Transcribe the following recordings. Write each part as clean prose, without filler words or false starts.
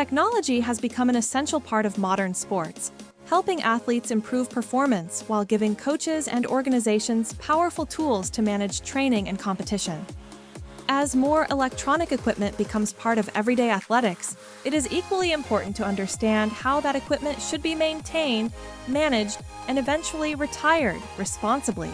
Technology has become an essential part of modern sports, helping athletes improve performance while giving coaches and organizations powerful tools to manage training and competition. As more electronic equipment becomes part of everyday athletics, it is equally important to understand how that equipment should be maintained, managed, and eventually retired responsibly.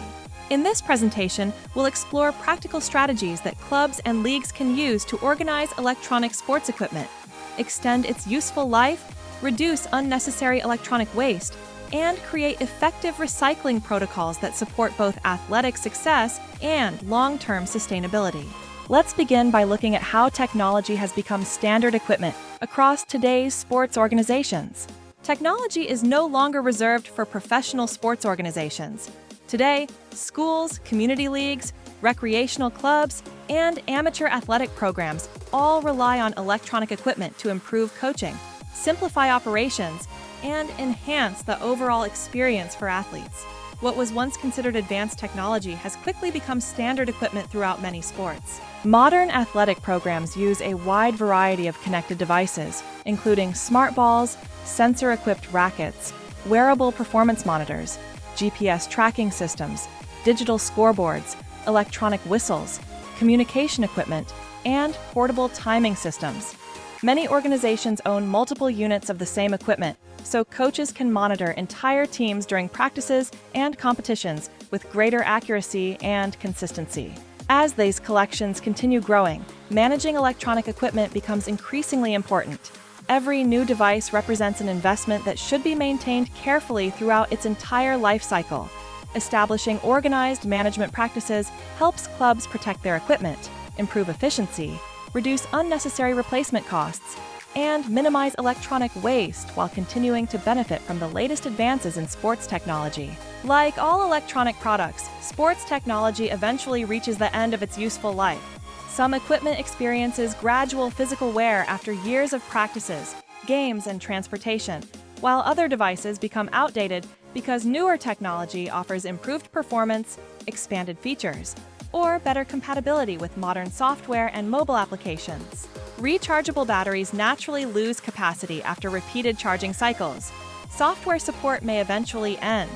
In this presentation, we'll explore practical strategies that clubs and leagues can use to organize electronic sports equipment, extend its useful life, reduce unnecessary electronic waste, and create effective recycling protocols that support both athletic success and long-term sustainability. Let's begin by looking at how technology has become standard equipment across today's sports organizations. Technology is no longer reserved for professional sports organizations. Today, schools, community leagues, recreational clubs, and amateur athletic programs all rely on electronic equipment to improve coaching, simplify operations, and enhance the overall experience for athletes. What was once considered advanced technology has quickly become standard equipment throughout many sports. Modern athletic programs use a wide variety of connected devices, including smart balls, sensor-equipped rackets, wearable performance monitors, GPS tracking systems, digital scoreboards, electronic whistles, communication equipment, and portable timing systems. Many organizations own multiple units of the same equipment, so coaches can monitor entire teams during practices and competitions with greater accuracy and consistency. As these collections continue growing, managing electronic equipment becomes increasingly important. Every new device represents an investment that should be maintained carefully throughout its entire life cycle. Establishing organized management practices helps clubs protect their equipment, improve efficiency, reduce unnecessary replacement costs, and minimize electronic waste while continuing to benefit from the latest advances in sports technology. Like all electronic products, sports technology eventually reaches the end of its useful life. Some equipment experiences gradual physical wear after years of practices, games, and transportation, while other devices become outdated because newer technology offers improved performance, expanded features, or better compatibility with modern software and mobile applications. Rechargeable batteries naturally lose capacity after repeated charging cycles. Software support may eventually end,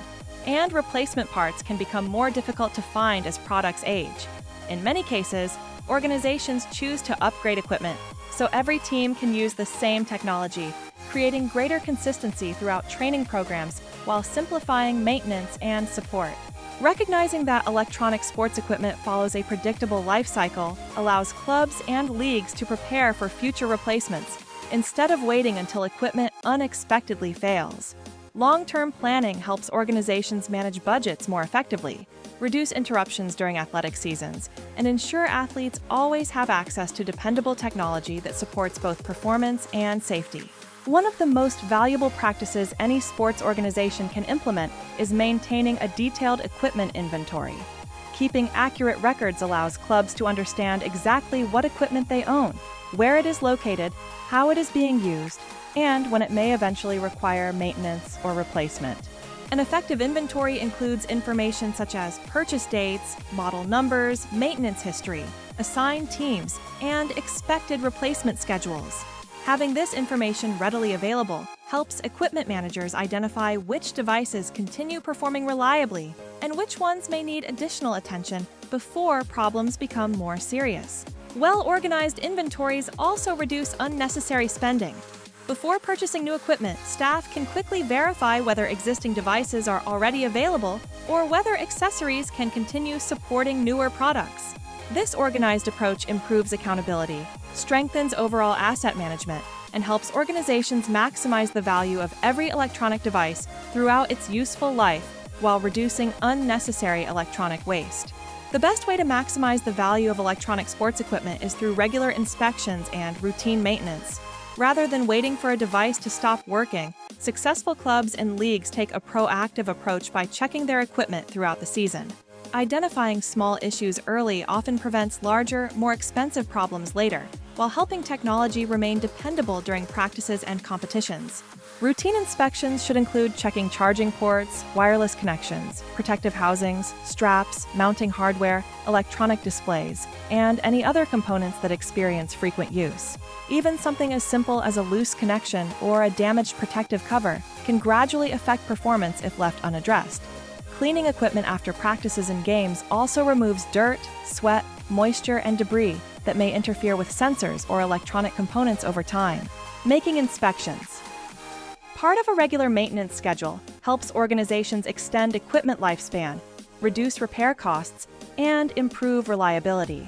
and replacement parts can become more difficult to find as products age. In many cases, organizations choose to upgrade equipment so every team can use the same technology, creating greater consistency throughout training programs while simplifying maintenance and support. Recognizing that electronic sports equipment follows a predictable life cycle allows clubs and leagues to prepare for future replacements instead of waiting until equipment unexpectedly fails. Long-term planning helps organizations manage budgets more effectively, reduce interruptions during athletic seasons, and ensure athletes always have access to dependable technology that supports both performance and safety. One of the most valuable practices any sports organization can implement is maintaining a detailed equipment inventory. Keeping accurate records allows clubs to understand exactly what equipment they own, where it is located, how it is being used, and when it may eventually require maintenance or replacement. An effective inventory includes information such as purchase dates, model numbers, maintenance history, assigned teams, and expected replacement schedules. Having this information readily available helps equipment managers identify which devices continue performing reliably and which ones may need additional attention before problems become more serious. Well-organized inventories also reduce unnecessary spending. Before purchasing new equipment, staff can quickly verify whether existing devices are already available or whether accessories can continue supporting newer products. This organized approach improves accountability, strengthens overall asset management, and helps organizations maximize the value of every electronic device throughout its useful life while reducing unnecessary electronic waste. The best way to maximize the value of electronic sports equipment is through regular inspections and routine maintenance. Rather than waiting for a device to stop working, successful clubs and leagues take a proactive approach by checking their equipment throughout the season. Identifying small issues early often prevents larger, more expensive problems later, while helping technology remain dependable during practices and competitions. Routine inspections should include checking charging ports, wireless connections, protective housings, straps, mounting hardware, electronic displays, and any other components that experience frequent use. Even something as simple as a loose connection or a damaged protective cover can gradually affect performance if left unaddressed. Cleaning equipment after practices and games also removes dirt, sweat, moisture, and debris that may interfere with sensors or electronic components over time. Making inspections. Part of a regular maintenance schedule helps organizations extend equipment lifespan, reduce repair costs, and improve reliability.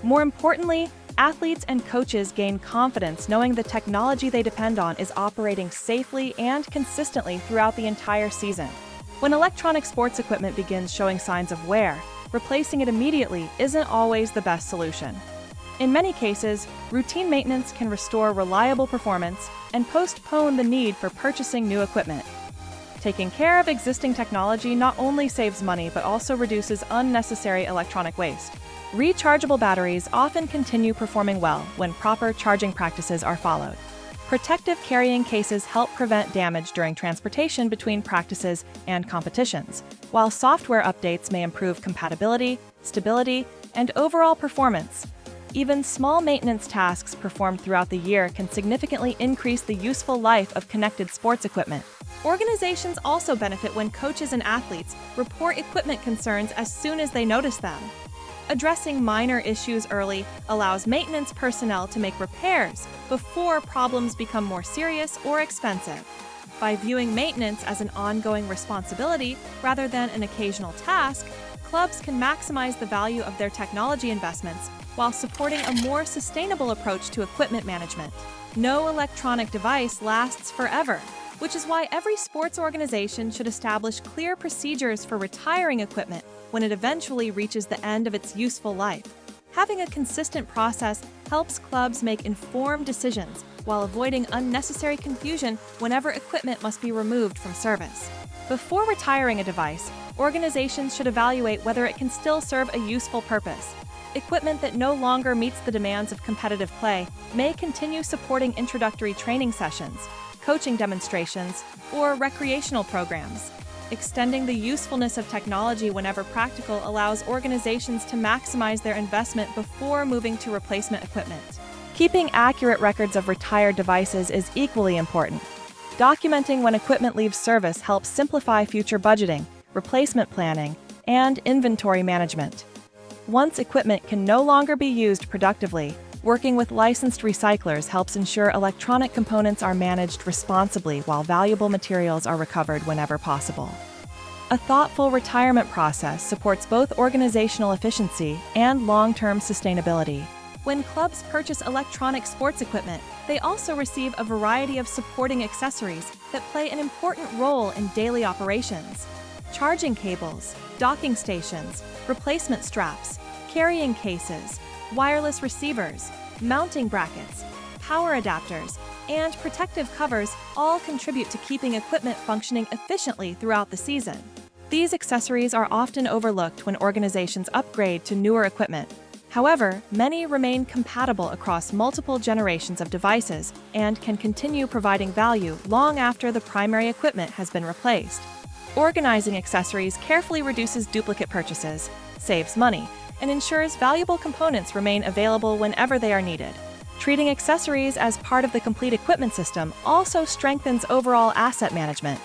More importantly, athletes and coaches gain confidence knowing the technology they depend on is operating safely and consistently throughout the entire season. When electronic sports equipment begins showing signs of wear, replacing it immediately isn't always the best solution. In many cases, routine maintenance can restore reliable performance and postpone the need for purchasing new equipment. Taking care of existing technology not only saves money but also reduces unnecessary electronic waste. Rechargeable batteries often continue performing well when proper charging practices are followed. Protective carrying cases help prevent damage during transportation between practices and competitions, while software updates may improve compatibility, stability, and overall performance. Even small maintenance tasks performed throughout the year can significantly increase the useful life of connected sports equipment. Organizations also benefit when coaches and athletes report equipment concerns as soon as they notice them. Addressing minor issues early allows maintenance personnel to make repairs before problems become more serious or expensive. By viewing maintenance as an ongoing responsibility rather than an occasional task, clubs can maximize the value of their technology investments while supporting a more sustainable approach to equipment management. No electronic device lasts forever, which is why every sports organization should establish clear procedures for retiring equipment when it eventually reaches the end of its useful life. Having a consistent process helps clubs make informed decisions while avoiding unnecessary confusion whenever equipment must be removed from service. Before retiring a device, organizations should evaluate whether it can still serve a useful purpose. Equipment that no longer meets the demands of competitive play may continue supporting introductory training sessions, coaching demonstrations, or recreational programs. Extending the usefulness of technology whenever practical allows organizations to maximize their investment before moving to replacement equipment. Keeping accurate records of retired devices is equally important. Documenting when equipment leaves service helps simplify future budgeting, replacement planning, and inventory management. Once equipment can no longer be used productively, working with licensed recyclers helps ensure electronic components are managed responsibly while valuable materials are recovered whenever possible. A thoughtful retirement process supports both organizational efficiency and long-term sustainability. When clubs purchase electronic sports equipment, they also receive a variety of supporting accessories that play an important role in daily operations. Charging cables, docking stations, replacement straps, carrying cases, wireless receivers, mounting brackets, power adapters, and protective covers all contribute to keeping equipment functioning efficiently throughout the season. These accessories are often overlooked when organizations upgrade to newer equipment. However, many remain compatible across multiple generations of devices and can continue providing value long after the primary equipment has been replaced. Organizing accessories carefully reduces duplicate purchases, saves money, and ensures valuable components remain available whenever they are needed. Treating accessories as part of the complete equipment system also strengthens overall asset management.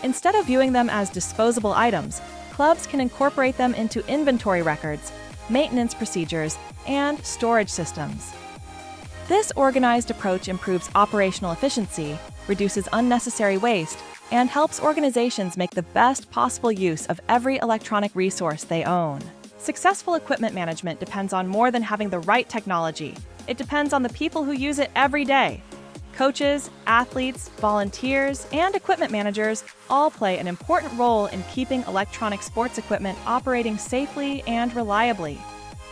Instead of viewing them as disposable items, clubs can incorporate them into inventory records, maintenance procedures, and storage systems. This organized approach improves operational efficiency, reduces unnecessary waste, and helps organizations make the best possible use of every electronic resource they own. Successful equipment management depends on more than having the right technology. It depends on the people who use it every day. Coaches, athletes, volunteers, and equipment managers all play an important role in keeping electronic sports equipment operating safely and reliably.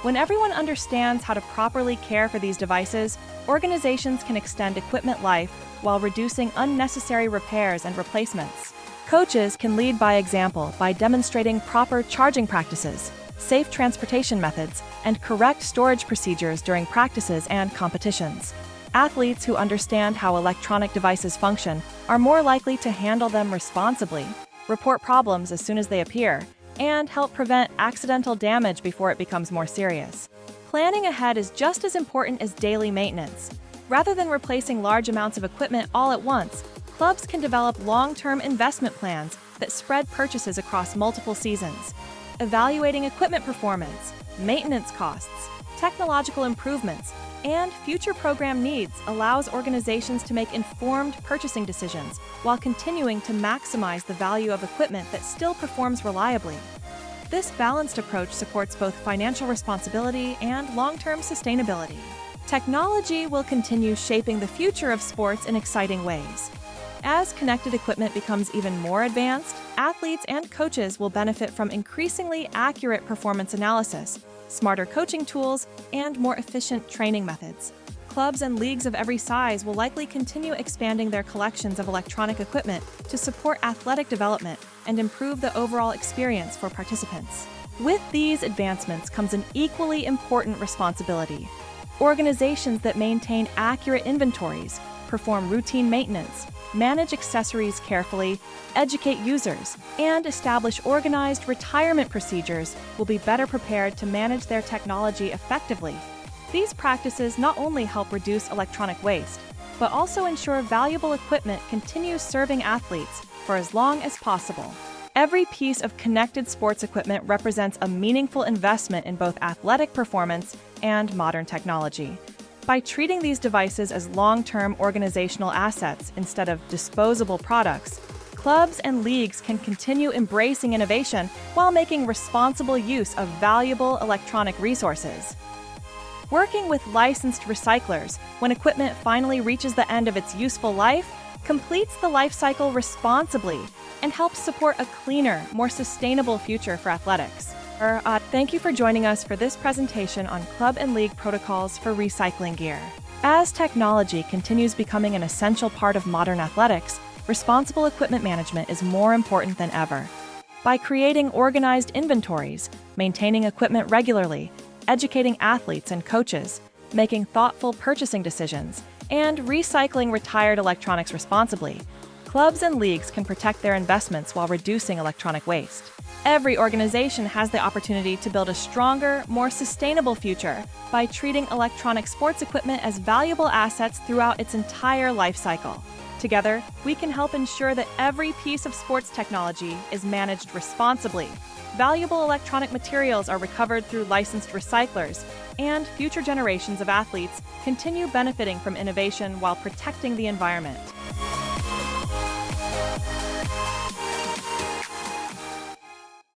When everyone understands how to properly care for these devices, organizations can extend equipment life while reducing unnecessary repairs and replacements. Coaches can lead by example by demonstrating proper charging practices, safe transportation methods, and correct storage procedures during practices and competitions. Athletes who understand how electronic devices function are more likely to handle them responsibly, report problems as soon as they appear, and help prevent accidental damage before it becomes more serious. Planning ahead is just as important as daily maintenance. Rather than replacing large amounts of equipment all at once, clubs can develop long-term investment plans that spread purchases across multiple seasons. Evaluating equipment performance, maintenance costs, technological improvements, and future program needs allows organizations to make informed purchasing decisions while continuing to maximize the value of equipment that still performs reliably. This balanced approach supports both financial responsibility and long-term sustainability. Technology will continue shaping the future of sports in exciting ways. As connected equipment becomes even more advanced, athletes and coaches will benefit from increasingly accurate performance analysis, smarter coaching tools, and more efficient training methods. Clubs and leagues of every size will likely continue expanding their collections of electronic equipment to support athletic development and improve the overall experience for participants. With these advancements comes an equally important responsibility. Organizations that maintain accurate inventories, perform routine maintenance, manage accessories carefully, educate users, and establish organized retirement procedures will be better prepared to manage their technology effectively. These practices not only help reduce electronic waste, but also ensure valuable equipment continues serving athletes for as long as possible. Every piece of connected sports equipment represents a meaningful investment in both athletic performance and modern technology. By treating these devices as long-term organizational assets instead of disposable products, clubs and leagues can continue embracing innovation while making responsible use of valuable electronic resources. Working with licensed recyclers when equipment finally reaches the end of its useful life completes the life cycle responsibly and helps support a cleaner, more sustainable future for athletics. Thank you for joining us for this presentation on club and league protocols for recycling gear. As technology continues becoming an essential part of modern athletics, responsible equipment management is more important than ever. By creating organized inventories, maintaining equipment regularly, educating athletes and coaches, making thoughtful purchasing decisions, and recycling retired electronics responsibly, clubs and leagues can protect their investments while reducing electronic waste. Every organization has the opportunity to build a stronger, more sustainable future by treating electronic sports equipment as valuable assets throughout its entire life cycle. Together, we can help ensure that every piece of sports technology is managed responsibly. Valuable electronic materials are recovered through licensed recyclers, and future generations of athletes continue benefiting from innovation while protecting the environment.